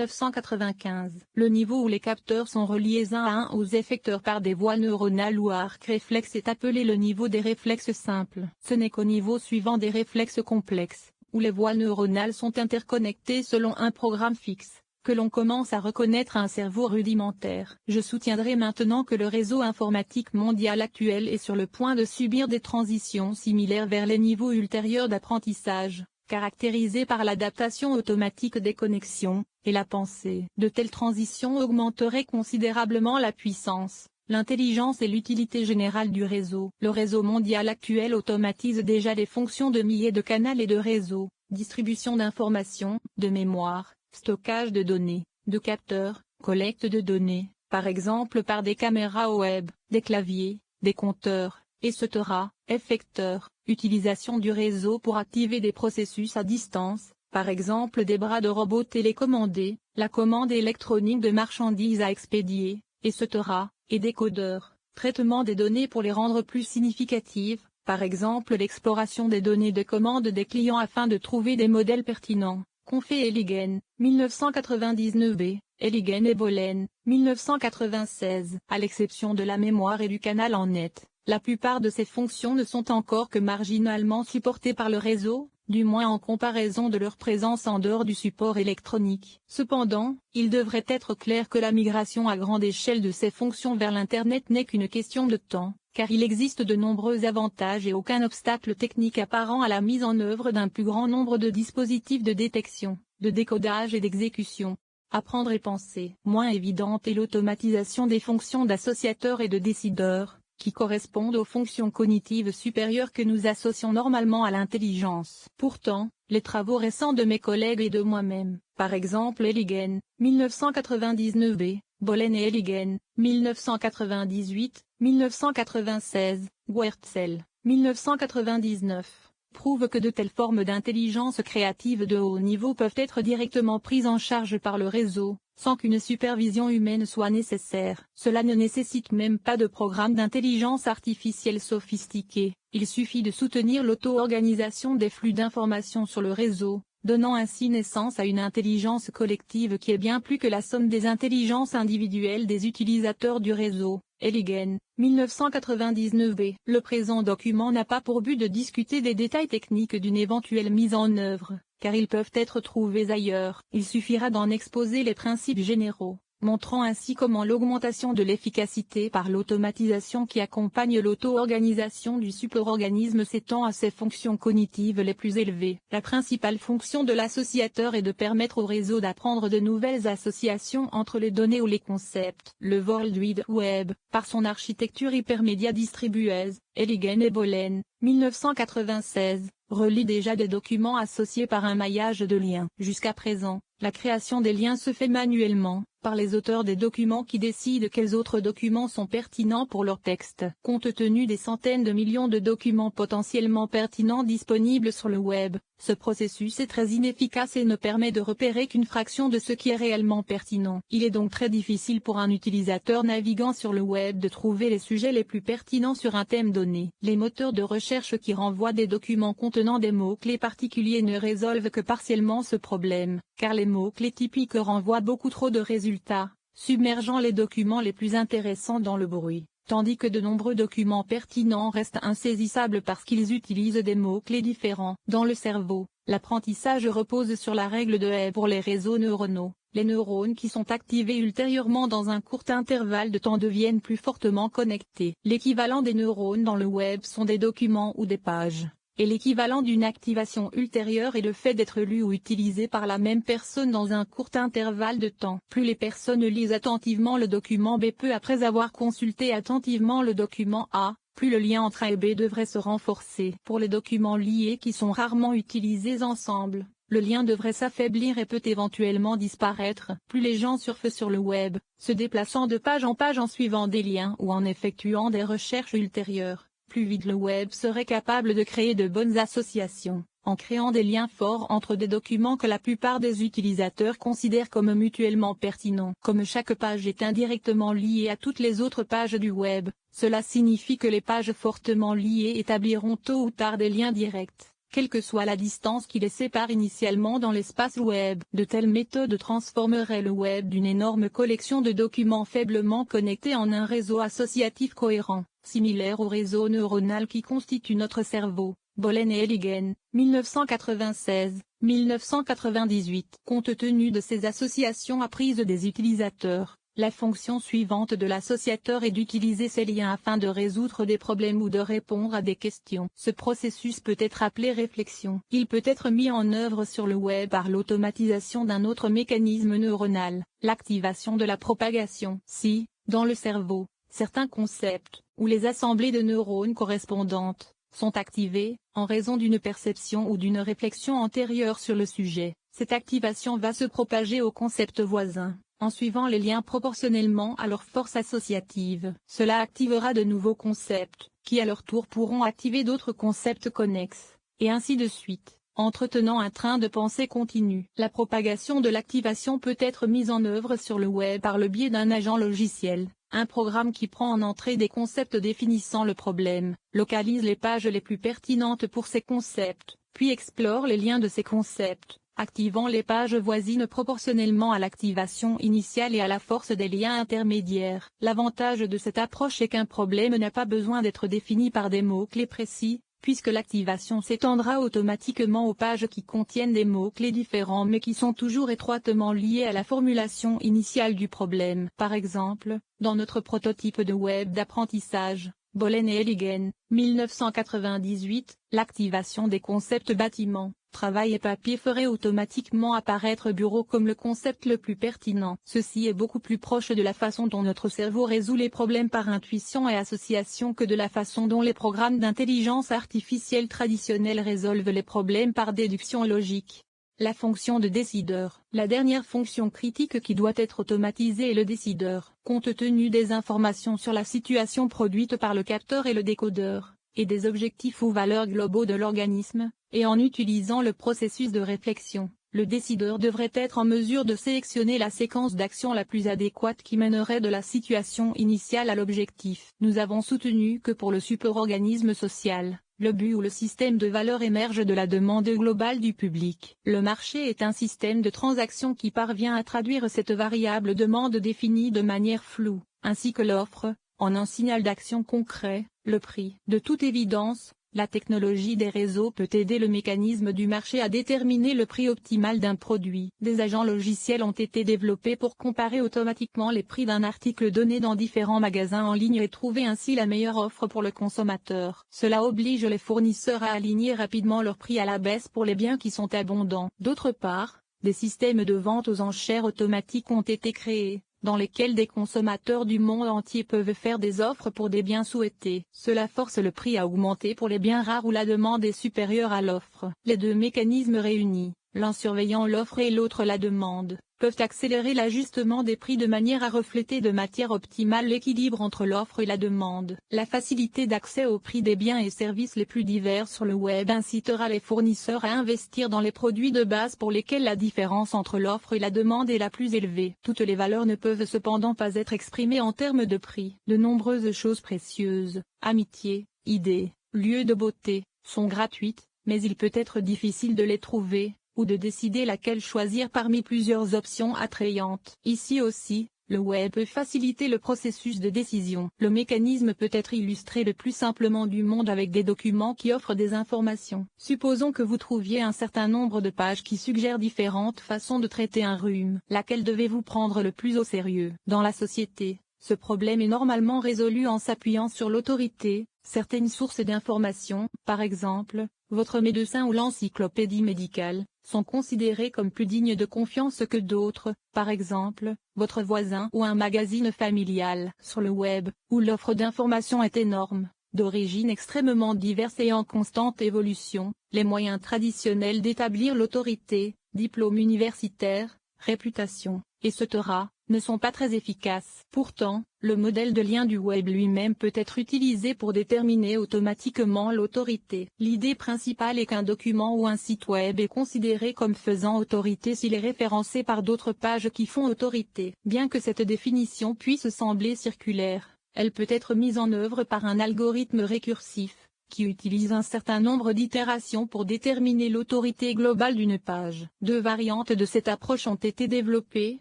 1995. Le niveau où les capteurs sont reliés un à un aux effecteurs par des voies neuronales ou arcs réflexes est appelé le niveau des réflexes simples. Ce n'est qu'au niveau suivant des réflexes complexes, où les voies neuronales sont interconnectées selon un programme fixe, que l'on commence à reconnaître un cerveau rudimentaire. Je soutiendrai maintenant que le réseau informatique mondial actuel est sur le point de subir des transitions similaires vers les niveaux ultérieurs d'apprentissage, caractérisés par l'adaptation automatique des connexions, et la pensée. De telles transitions augmenteraient considérablement la puissance, l'intelligence et l'utilité générale du réseau. Le réseau mondial actuel automatise déjà les fonctions de milliers de canaux et de réseaux, distribution d'informations, de mémoire, stockage de données, de capteurs, collecte de données, par exemple par des caméras web, des claviers, des compteurs, etc., effecteurs, utilisation du réseau pour activer des processus à distance, par exemple des bras de robots télécommandés, la commande électronique de marchandises à expédier, etc., et décodeurs, traitement des données pour les rendre plus significatives, par exemple l'exploration des données de commande des clients afin de trouver des modèles pertinents. Confé Eligen, 1999b, Eligen et Bolen, 1996. À l'exception de la mémoire et du canal en net, la plupart de ces fonctions ne sont encore que marginalement supportées par le réseau, du moins en comparaison de leur présence en dehors du support électronique. Cependant, il devrait être clair que la migration à grande échelle de ces fonctions vers l'Internet n'est qu'une question de temps, car il existe de nombreux avantages et aucun obstacle technique apparent à la mise en œuvre d'un plus grand nombre de dispositifs de détection, de décodage et d'exécution. Apprendre et penser. Moins évidente est l'automatisation des fonctions d'associateurs et de décideurs, qui correspondent aux fonctions cognitives supérieures que nous associons normalement à l'intelligence. Pourtant, les travaux récents de mes collègues et de moi-même, par exemple Eligen, 1999b, Bolen et Eligen, 1998, 1996, Guertzel, 1999, prouvent que de telles formes d'intelligence créative de haut niveau peuvent être directement prises en charge par le réseau, sans qu'une supervision humaine soit nécessaire. Cela ne nécessite même pas de programme d'intelligence artificielle sophistiqué, il suffit de soutenir l'auto-organisation des flux d'informations sur le réseau, donnant ainsi naissance à une intelligence collective qui est bien plus que la somme des intelligences individuelles des utilisateurs du réseau. Eligen, 1999b. Le présent document n'a pas pour but de discuter des détails techniques d'une éventuelle mise en œuvre, car ils peuvent être trouvés ailleurs. Il suffira d'en exposer les principes généraux, montrant ainsi comment l'augmentation de l'efficacité par l'automatisation qui accompagne l'auto-organisation du superorganisme s'étend à ses fonctions cognitives les plus élevées. La principale fonction de l'associateur est de permettre au réseau d'apprendre de nouvelles associations entre les données ou les concepts. Le World Wide Web, par son architecture hypermédia distribuée, Eligen et Bolen, 1996, relie déjà des documents associés par un maillage de liens. Jusqu'à présent, la création des liens se fait manuellement, par les auteurs des documents qui décident quels autres documents sont pertinents pour leur texte. Compte tenu des centaines de millions de documents potentiellement pertinents disponibles sur le web, ce processus est très inefficace et ne permet de repérer qu'une fraction de ce qui est réellement pertinent. Il est donc très difficile pour un utilisateur naviguant sur le web de trouver les sujets les plus pertinents sur un thème donné. Les moteurs de recherche qui renvoient des documents contenant des mots-clés particuliers ne résolvent que partiellement ce problème, car les mots-clés typiques renvoient beaucoup trop de résultats, submergeant les documents les plus intéressants dans le bruit, tandis que de nombreux documents pertinents restent insaisissables parce qu'ils utilisent des mots-clés différents. Dans le cerveau, l'apprentissage repose sur la règle de Hebb pour les réseaux neuronaux. Les neurones qui sont activés ultérieurement dans un court intervalle de temps deviennent plus fortement connectés. L'équivalent des neurones dans le web sont des documents ou des pages, et l'équivalent d'une activation ultérieure est le fait d'être lu ou utilisé par la même personne dans un court intervalle de temps. Plus les personnes lisent attentivement le document B peu après avoir consulté attentivement le document A, plus le lien entre A et B devrait se renforcer. Pour les documents liés qui sont rarement utilisés ensemble, le lien devrait s'affaiblir et peut éventuellement disparaître. Plus les gens surfent sur le web, se déplaçant de page en suivant des liens ou en effectuant des recherches ultérieures, plus vite le web serait capable de créer de bonnes associations, en créant des liens forts entre des documents que la plupart des utilisateurs considèrent comme mutuellement pertinents. Comme chaque page est indirectement liée à toutes les autres pages du web, cela signifie que les pages fortement liées établiront tôt ou tard des liens directs. quelle que soit la distance qui les sépare initialement dans l'espace web. De telles méthodes transformeraient le web d'une énorme collection de documents faiblement connectés en un réseau associatif cohérent, similaire au réseau neuronal qui constitue notre cerveau. Bollen et Eligen, 1996-1998. Compte tenu de ces associations apprises des utilisateurs, la fonction suivante de l'associateur est d'utiliser ces liens afin de résoudre des problèmes ou de répondre à des questions. Ce processus peut être appelé réflexion. Il peut être mis en œuvre sur le web par l'automatisation d'un autre mécanisme neuronal, l'activation de la propagation. Si, dans le cerveau, certains concepts, ou les assemblées de neurones correspondantes, sont activés, en raison d'une perception ou d'une réflexion antérieure sur le sujet, cette activation va se propager aux concepts voisins, en suivant les liens proportionnellement à leur force associative. Cela activera de nouveaux concepts, qui à leur tour pourront activer d'autres concepts connexes, et ainsi de suite, entretenant un train de pensée continu. La propagation de l'activation peut être mise en œuvre sur le web par le biais d'un agent logiciel. Un programme qui prend en entrée des concepts définissant le problème, localise les pages les plus pertinentes pour ces concepts, puis explore les liens de ces concepts, activant les pages voisines proportionnellement à l'activation initiale et à la force des liens intermédiaires. L'avantage de cette approche est qu'un problème n'a pas besoin d'être défini par des mots-clés précis, puisque l'activation s'étendra automatiquement aux pages qui contiennent des mots-clés différents mais qui sont toujours étroitement liés à la formulation initiale du problème. Par exemple, dans notre prototype de web d'apprentissage, Bollen et Eligen, 1998, l'activation des concepts bâtiment, travail et papier ferait automatiquement apparaître bureau comme le concept le plus pertinent. Ceci est beaucoup plus proche de la façon dont notre cerveau résout les problèmes par intuition et association que de la façon dont les programmes d'intelligence artificielle traditionnels résolvent les problèmes par déduction logique. La fonction de décideur. La dernière fonction critique qui doit être automatisée est le décideur. Compte tenu des informations sur la situation produite par le capteur et le décodeur, et des objectifs ou valeurs globaux de l'organisme, et en utilisant le processus de réflexion, le décideur devrait être en mesure de sélectionner la séquence d'action la plus adéquate qui mènerait de la situation initiale à l'objectif. Nous avons soutenu que pour le superorganisme social, le but ou le système de valeur émerge de la demande globale du public. Le marché est un système de transactions qui parvient à traduire cette variable demande définie de manière floue, ainsi que l'offre, en un signal d'action concret, le prix. De toute évidence, la technologie des réseaux peut aider le mécanisme du marché à déterminer le prix optimal d'un produit. Des agents logiciels ont été développés pour comparer automatiquement les prix d'un article donné dans différents magasins en ligne et trouver ainsi la meilleure offre pour le consommateur. Cela oblige les fournisseurs à aligner rapidement leurs prix à la baisse pour les biens qui sont abondants. D'autre part, des systèmes de vente aux enchères automatiques ont été créés, dans lesquels des consommateurs du monde entier peuvent faire des offres pour des biens souhaités. Cela force le prix à augmenter pour les biens rares où la demande est supérieure à l'offre. Les deux mécanismes réunis, l'un surveillant l'offre et l'autre la demande, peuvent accélérer l'ajustement des prix de manière à refléter de manière optimale l'équilibre entre l'offre et la demande. La facilité d'accès aux prix des biens et services les plus divers sur le web incitera les fournisseurs à investir dans les produits de base pour lesquels la différence entre l'offre et la demande est la plus élevée. Toutes les valeurs ne peuvent cependant pas être exprimées en termes de prix. De nombreuses choses précieuses, amitié, idées, lieux de beauté, sont gratuites, mais il peut être difficile de les trouver, ou de décider laquelle choisir parmi plusieurs options attrayantes. Ici aussi, le web peut faciliter le processus de décision. Le mécanisme peut être illustré le plus simplement du monde avec des documents qui offrent des informations. Supposons que vous trouviez un certain nombre de pages qui suggèrent différentes façons de traiter un rhume. Laquelle devez-vous prendre le plus au sérieux? Dans la société, ce problème est normalement résolu en s'appuyant sur l'autorité. Certaines sources d'informations, par exemple, votre médecin ou l'encyclopédie médicale, sont considérées comme plus dignes de confiance que d'autres, par exemple, votre voisin ou un magazine familial. Sur le web, où l'offre d'informations est énorme, d'origine extrêmement diverse et en constante évolution, les moyens traditionnels d'établir l'autorité, diplôme universitaire, réputation, etc., ne sont pas très efficaces. Pourtant, le modèle de lien du web lui-même peut être utilisé pour déterminer automatiquement l'autorité. L'idée principale est qu'un document ou un site web est considéré comme faisant autorité s'il est référencé par d'autres pages qui font autorité. Bien que cette définition puisse sembler circulaire, elle peut être mise en œuvre par un algorithme récursif, qui utilise un certain nombre d'itérations pour déterminer l'autorité globale d'une page. Deux variantes de cette approche ont été développées,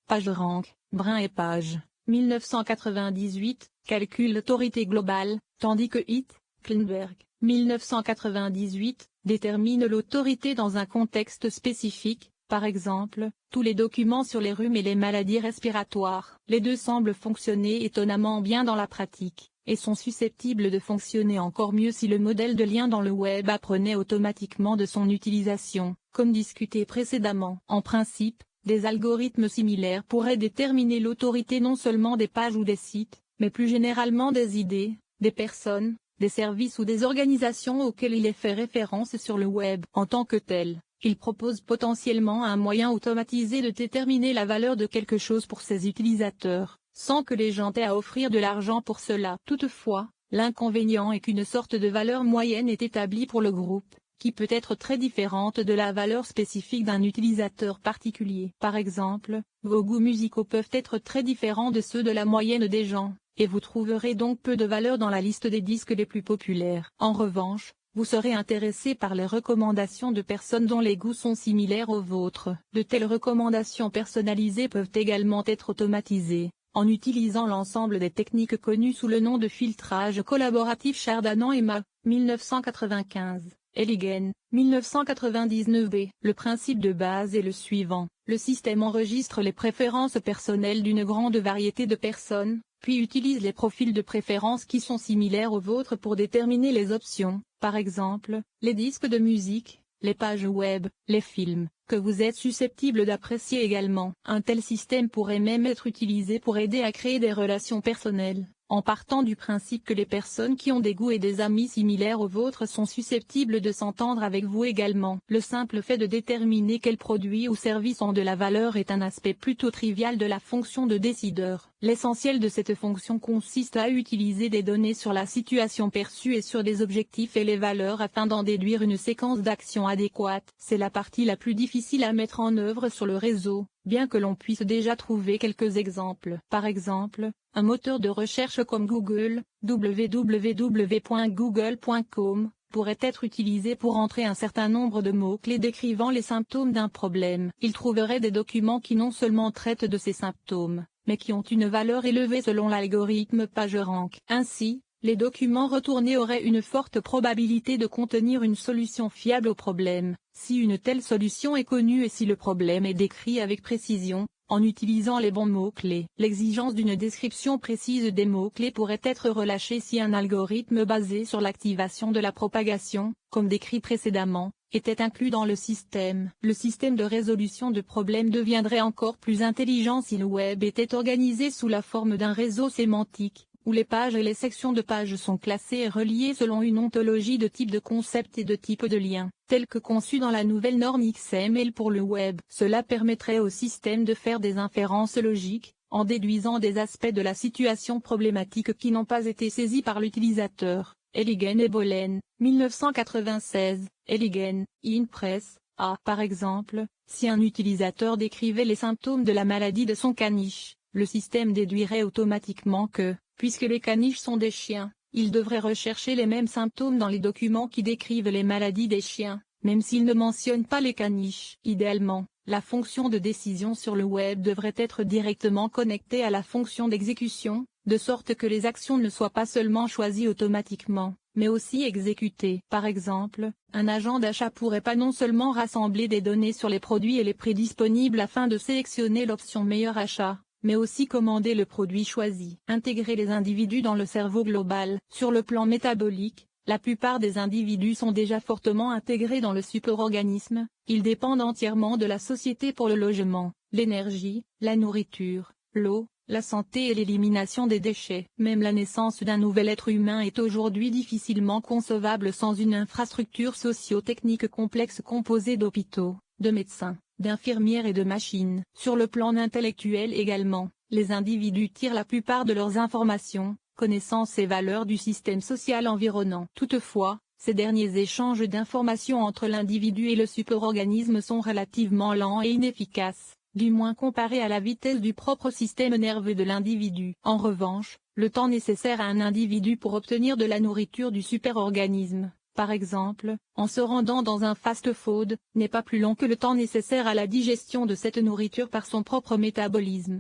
PageRank, Brin et Page, 1998, calcule l'autorité globale, tandis que Hitt, Kleinberg, 1998, détermine l'autorité dans un contexte spécifique, par exemple, tous les documents sur les rhumes et les maladies respiratoires. Les deux semblent fonctionner étonnamment bien dans la pratique, et sont susceptibles de fonctionner encore mieux si le modèle de lien dans le web apprenait automatiquement de son utilisation, comme discuté précédemment. En principe, des algorithmes similaires pourraient déterminer l'autorité non seulement des pages ou des sites, mais plus généralement des idées, des personnes, des services ou des organisations auxquelles il est fait référence sur le web. En tant que tel, il propose potentiellement un moyen automatisé de déterminer la valeur de quelque chose pour ses utilisateurs, sans que les gens aient à offrir de l'argent pour cela. Toutefois, l'inconvénient est qu'une sorte de valeur moyenne est établie pour le groupe, qui peut être très différente de la valeur spécifique d'un utilisateur particulier. Par exemple, vos goûts musicaux peuvent être très différents de ceux de la moyenne des gens, et vous trouverez donc peu de valeur dans la liste des disques les plus populaires. En revanche, vous serez intéressé par les recommandations de personnes dont les goûts sont similaires aux vôtres. De telles recommandations personnalisées peuvent également être automatisées, en utilisant l'ensemble des techniques connues sous le nom de filtrage collaboratif Chardana et Ma, 1995. Eligen, 1999b. Le principe de base est le suivant. Le système enregistre les préférences personnelles d'une grande variété de personnes, puis utilise les profils de préférence qui sont similaires aux vôtres pour déterminer les options, par exemple, les disques de musique, les pages web, les films, que vous êtes susceptible d'apprécier également. Un tel système pourrait même être utilisé pour aider à créer des relations personnelles, en partant du principe que les personnes qui ont des goûts et des amis similaires aux vôtres sont susceptibles de s'entendre avec vous également. Le simple fait de déterminer quels produits ou services ont de la valeur est un aspect plutôt trivial de la fonction de décideur. L'essentiel de cette fonction consiste à utiliser des données sur la situation perçue et sur des objectifs et les valeurs afin d'en déduire une séquence d'actions adéquate. C'est la partie la plus difficile à mettre en œuvre sur le réseau, bien que l'on puisse déjà trouver quelques exemples. Par exemple, un moteur de recherche comme Google, www.google.com, pourrait être utilisé pour entrer un certain nombre de mots-clés décrivant les symptômes d'un problème. Il trouverait des documents qui non seulement traitent de ces symptômes, mais qui ont une valeur élevée selon l'algorithme PageRank. Ainsi, les documents retournés auraient une forte probabilité de contenir une solution fiable au problème, si une telle solution est connue et si le problème est décrit avec précision, en utilisant les bons mots-clés. L'exigence d'une description précise des mots-clés pourrait être relâchée si un algorithme basé sur l'activation de la propagation, comme décrit précédemment, était inclus dans le système. Le système de résolution de problèmes deviendrait encore plus intelligent si le web était organisé sous la forme d'un réseau sémantique, où les pages et les sections de pages sont classées et reliées selon une ontologie de type de concept et de type de lien, tel que conçu dans la nouvelle norme XML pour le web. Cela permettrait au système de faire des inférences logiques, en déduisant des aspects de la situation problématique qui n'ont pas été saisis par l'utilisateur. Eligen et Bolen, 1996, Eligen, InPress, A. Par exemple, si un utilisateur décrivait les symptômes de la maladie de son caniche, le système déduirait automatiquement que, puisque les caniches sont des chiens, il devrait rechercher les mêmes symptômes dans les documents qui décrivent les maladies des chiens, même s'ils ne mentionnent pas les caniches. Idéalement, la fonction de décision sur le web devrait être directement connectée à la fonction d'exécution, de sorte que les actions ne soient pas seulement choisies automatiquement, mais aussi exécutées. Par exemple, un agent d'achat pourrait pas non seulement rassembler des données sur les produits et les prix disponibles afin de sélectionner l'option meilleur achat, mais aussi commander le produit choisi. Intégrer les individus dans le cerveau global. Sur le plan métabolique, la plupart des individus sont déjà fortement intégrés dans le superorganisme, ils dépendent entièrement de la société pour le logement, l'énergie, la nourriture, l'eau, la santé et l'élimination des déchets. Même la naissance d'un nouvel être humain est aujourd'hui difficilement concevable sans une infrastructure socio-technique complexe composée d'hôpitaux, de médecins, d'infirmières et de machines. Sur le plan intellectuel également, les individus tirent la plupart de leurs informations, connaissances et valeurs du système social environnant. Toutefois, ces derniers échanges d'informations entre l'individu et le superorganisme sont relativement lents et inefficaces, du moins comparé à la vitesse du propre système nerveux de l'individu. En revanche, le temps nécessaire à un individu pour obtenir de la nourriture du superorganisme, par exemple, en se rendant dans un fast-food, n'est pas plus long que le temps nécessaire à la digestion de cette nourriture par son propre métabolisme.